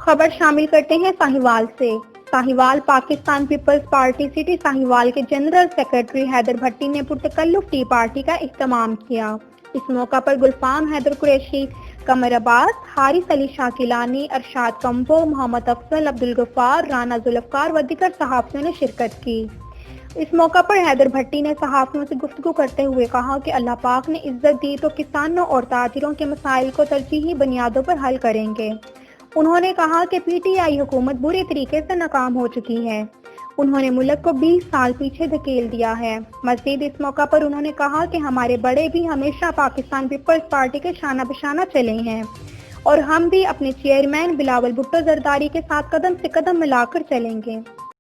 خبر شامل کرتے ہیں ساہیوال سے۔ Sahiwal Pakistan Peoples Party city Sahiwal کے جنرل سیکرٹری حیدر بھٹی نے پرتکلف ٹی پارٹی کا اہتمام کیا۔ اس موقع پر گلفام حیدر قریشی، قمر عباس، حارث علی شاکلانی، ارشاد کمبو، محمد افضل، عبدالغفار، رانا ذوالفقار و دیگر صحافیوں نے شرکت کی۔ اس موقع پر حیدر بھٹی نے صحافیوں سے گفتگو کرتے ہوئے کہا کہ اللہ پاک نے عزت دی تو کسانوں اور تاجروں کے مسائل کو ترجیحی بنیادوں پر حل کریں گے۔ انہوں نے کہا کہ پی ٹی آئی حکومت بری طریقے سے ناکام ہو چکی ہے۔ انہوں نے ملک کو 20 سال پیچھے دھکیل دیا ہے۔ مزید اس موقع پر انہوں نے کہا کہ ہمارے بڑے بھی ہمیشہ پاکستان پیپلز پارٹی کے شانہ بشانہ چلے ہیں اور ہم بھی اپنے چیئرمین بلاول بھٹو زرداری کے ساتھ قدم سے قدم ملا کر چلیں گے۔